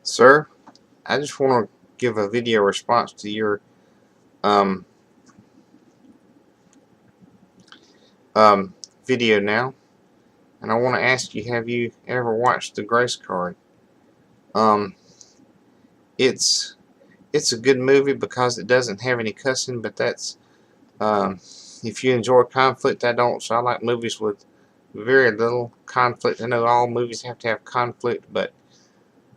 Sir, I just want to give a video response to your um, um, video now, and I want to ask you: have you ever watched the Grace Card? Um, it's it's a good movie because it doesn't have any cussing, but that's if you enjoy conflict, I don't. So I like movies with very little conflict. I know all movies have to have conflict, but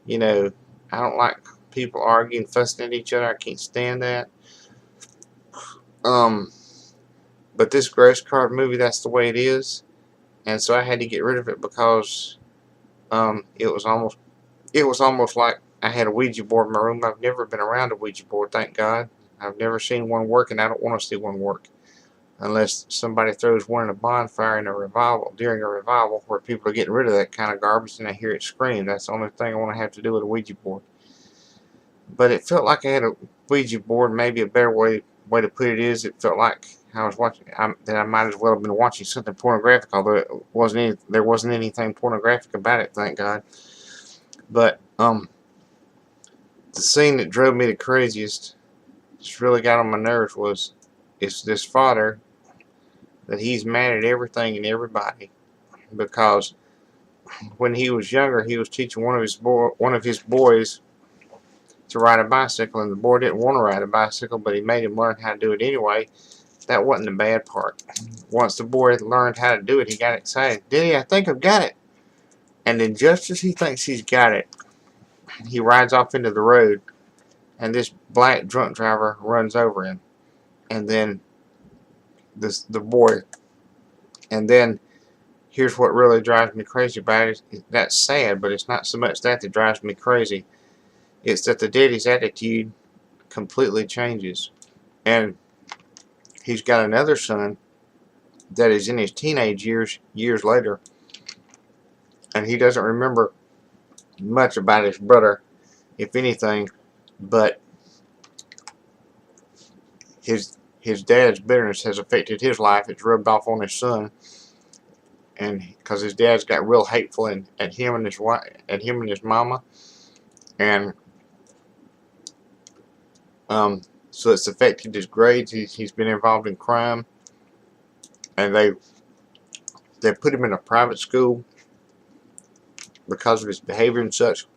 you know, I don't like people arguing, fussing at each other. I can't stand that. Um, but this Grace Card movie, that's the way it is. And so I had to get rid of it because it was almost like I had a Ouija board in my room. I've never been around a Ouija board, thank God. I've never seen one work, and I don't want to see one work unless somebody throws one in a bonfire in a revival during a revival where people are getting rid of that kind of garbage and I hear it scream. That's the only thing I want to have to do with a Ouija board. But it felt like I had a Ouija board. Maybe a better way to put it is, it felt like I was watching that I might as well have been watching something pornographic, although there wasn't anything pornographic about it, thank God. But the scene that drove me the craziest, just really got on my nerves, was it's this father that he's mad at everything and everybody because when he was younger, he was teaching one of his boys to ride a bicycle, and the boy didn't want to ride a bicycle, but he made him learn how to do it anyway. That wasn't the bad part. Once the boy learned how to do it, he got excited. Daddy, I think I've got it. And then just as he thinks he's got it, he rides off into the road, and this black drunk driver runs over him. And then the boy, and then here's what really drives me crazy about it. That's sad, but it's not so much that drives me crazy. It's that the daddy's attitude completely changes. And he's got another son that is in his teenage years later, and he doesn't remember much about his brother, if anything, but his dad's bitterness has affected his life. It's rubbed off on his son, and because his dad's got real hateful at him and his wife, at him and his mama, and so it's affected his grades. He's been involved in crime, and they put him in a private school because of his behavior and such.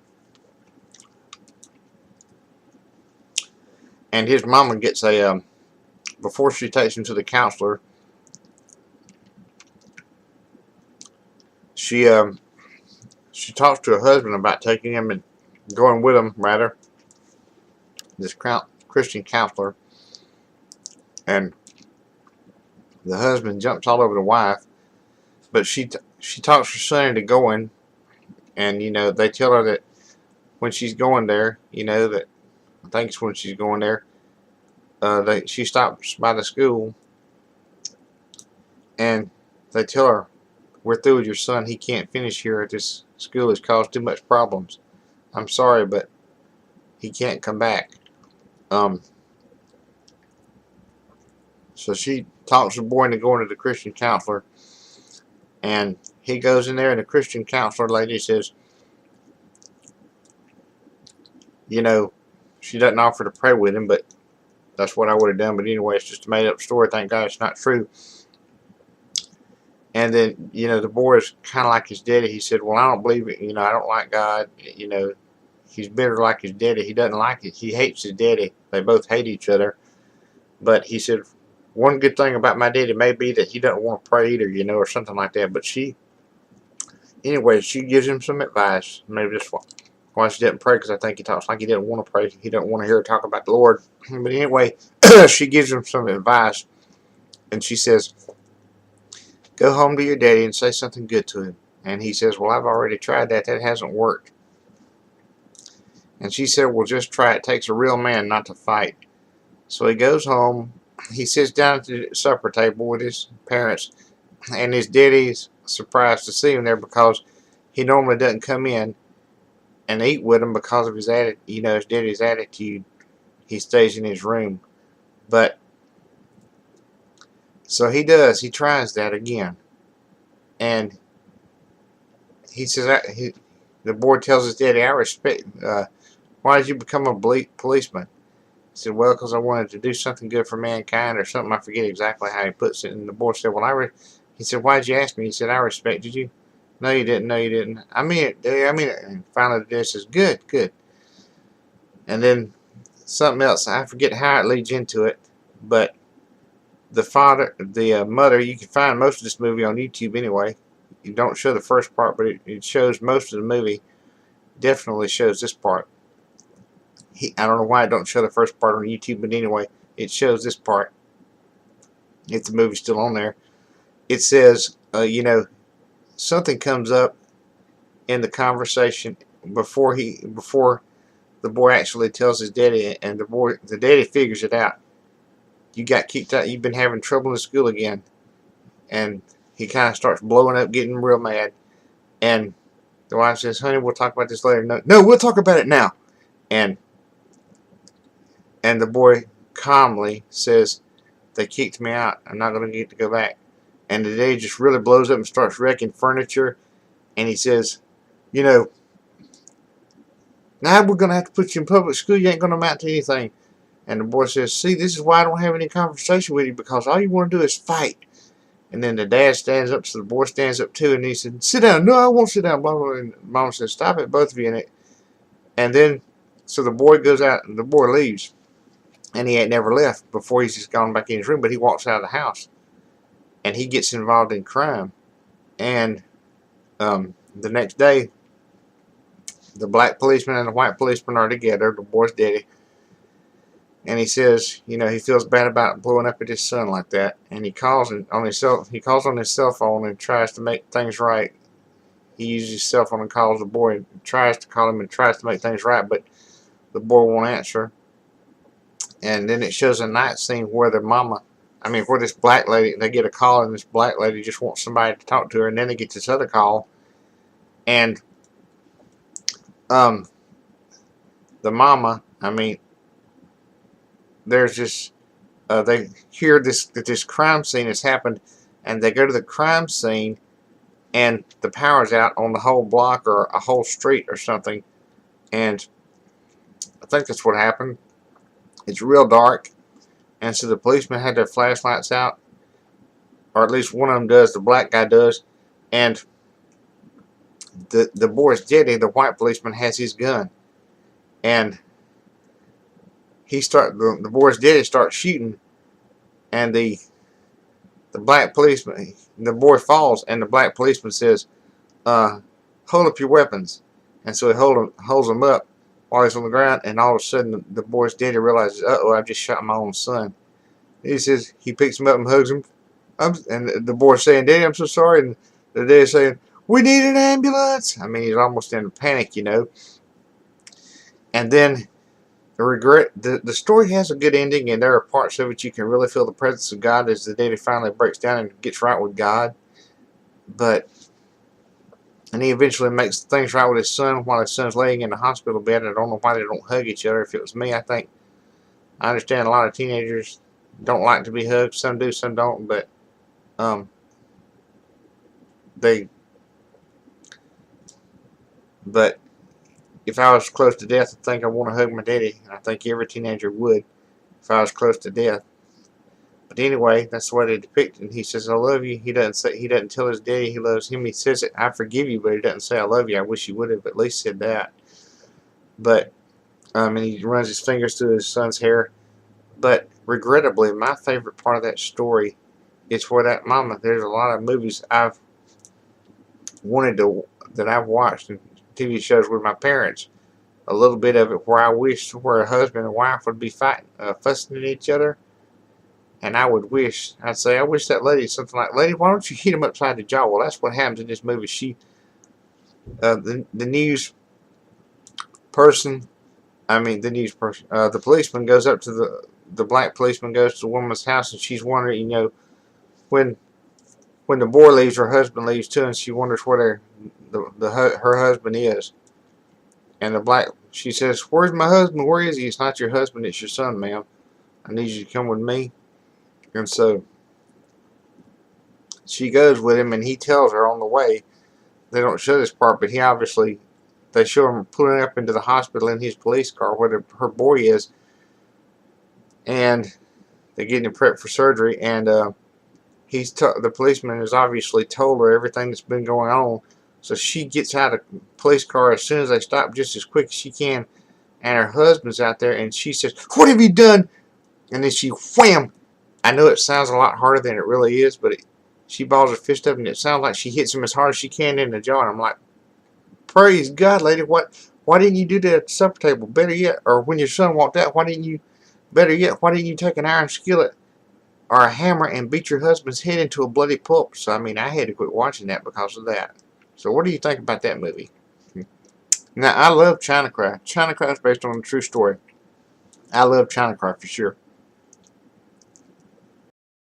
And his mama gets a before she takes him to the counselor, she talks to her husband about taking him and going with him, rather, this Christian counselor, and the husband jumps all over the wife, but she talks her son into going, and they tell her that when she's going there, that I think it's when she's going there, she stops by the school, and they tell her, "We're through with your son. He can't finish here at this school. It's caused too much problems. I'm sorry, but he can't come back." So she talks the boy into going to the Christian counselor, and he goes in there, and the Christian counselor lady says, she doesn't offer to pray with him, but that's what I would have done. But anyway, it's just a made up story. Thank God it's not true. And then, the boy is kind of like his daddy. He said, "Well, I don't believe it. I don't like God. He's bitter like his daddy. He doesn't like it. He hates his daddy. They both hate each other." But he said, "One good thing about my daddy may be that he doesn't want to pray either, or something like that." But anyway, she gives him some advice. Maybe that's why she didn't pray, because I think he talks like he didn't want to pray. He didn't want to hear her talk about the Lord. But anyway, she gives him some advice, and she says, "Go home to your daddy and say something good to him." And he says, "Well, I've already tried that. That hasn't worked." And she said, "Well, just try it. It takes a real man not to fight." So he goes home. He sits down at the supper table with his parents, and his daddy's surprised to see him there because he normally doesn't come in and eat with him because of his his daddy's attitude. He stays in his room. But so he does. He tries that again, and he says the boy tells his daddy, I respect, why did you become a policeman? He said, well, because I wanted to do something good for mankind or something. I forget exactly how he puts it. And the boy said, well, he said, why did you ask me? He said, I respected you. No, you didn't. No, you didn't. I mean it, dude. I mean it. And finally, the dad says, good, good. And then something else. I forget how it leads into it. But the mother, you can find most of this movie on YouTube anyway. You don't show the first part, but it shows most of the movie. Definitely shows this part. I don't know why I don't show the first part on YouTube, but anyway, it shows this part. If the movie's still on there, it says, something comes up in the conversation before the boy actually tells his daddy, and the daddy figures it out. You got kicked out. You've been having trouble in school again, and he kind of starts blowing up, getting real mad. And the wife says, "Honey, we'll talk about this later." No, no, we'll talk about it now. And the boy calmly says, "They kicked me out. I'm not going to get to go back." And the daddy just really blows up and starts wrecking furniture. And he says, now we're going to have to put you in public school. You ain't going to amount to anything. And the boy says, see, this is why I don't have any conversation with you, because all you want to do is fight. And then the dad stands up, so the boy stands up too, and he said, sit down. No, I won't sit down. Blah, blah, blah. And Mom says, stop it, both of you. And then, so the boy goes out, and the boy leaves. And he ain't never left before he's just gone back in his room, but he walks out of the house. And he gets involved in crime. And the next day, the black policeman and the white policeman are together, the boy's daddy. And he says, he feels bad about blowing up at his son like that. And he calls on his cell phone and tries to make things right. He uses his cell phone and calls the boy and tries to call him and tries to make things right, but the boy won't answer. And then it shows a night scene where where this black lady, they get a call, and this black lady just wants somebody to talk to her. And then they get this other call. And the mama, there's this, they hear that this crime scene has happened, and they go to the crime scene, and the power's out on the whole block or a whole street or something. And I think that's what happened. It's real dark, and so the policemen had their flashlights out, or at least one of them does, the black guy does, and the boy's daddy, the white policeman, has his gun. And the boy's daddy starts shooting, and the black policeman, the boy falls, and the black policeman says, hold up your weapons. And so he holds them up while he's on the ground, and all of a sudden the boy's daddy realizes, uh-oh, I just shot my own son. He says, he picks him up and hugs him, and the boy's saying, Daddy, I'm so sorry, and the daddy's saying, we need an ambulance. He's almost in a panic, And then the story has a good ending, and there are parts of it you can really feel the presence of God as the daddy finally breaks down and gets right with God. And he eventually makes things right with his son while his son's laying in the hospital bed. I don't know why they don't hug each other. If it was me, I understand a lot of teenagers don't like to be hugged. Some do, some don't. But if I was close to death, I think I want to hug my daddy. And I think every teenager would if I was close to death. But anyway, that's the way they depict it. He says, I love you. He doesn't tell his daddy he loves him. He says it, I forgive you, but he doesn't say I love you. I wish he would have at least said that. But and he runs his fingers through his son's hair. But regrettably, my favorite part of that story is where that mama, there's a lot of movies that I've watched and TV shows with my parents. A little bit of it where I wish where a husband and wife would be fighting, fussing at each other. And I wish that lady, something like, lady, why don't you hit him upside the jaw? Well, that's what happens in this movie. The policeman goes up to the black policeman goes to the woman's house, and she's wondering, when the boy leaves, her husband leaves too, and she wonders where her husband is. And she says, where's my husband? Where is he? It's not your husband, it's your son, ma'am. I need you to come with me. And so she goes with him, and he tells her on the way. They don't show this part, but he obviously they show him pulling up into the hospital in his police car where her boy is, and they're getting him prepped for surgery, and the policeman has obviously told her everything that's been going on, so she gets out of the police car as soon as they stop, just as quick as she can, and her husband's out there, and she says, "What have you done?" And then she wham. I know it sounds a lot harder than it really is, but she balls her fist up, and it sounds like she hits him as hard as she can in the jaw. And I'm like, praise God, lady. Why didn't you do that at the supper table? Better yet, or when your son walked out, better yet, why didn't you take an iron skillet or a hammer and beat your husband's head into a bloody pulp? So, I mean, I had to quit watching that because of that. So, what do you think about that movie? Now, I love China Cry. China Cry is based on a true story. I love China Cry for sure.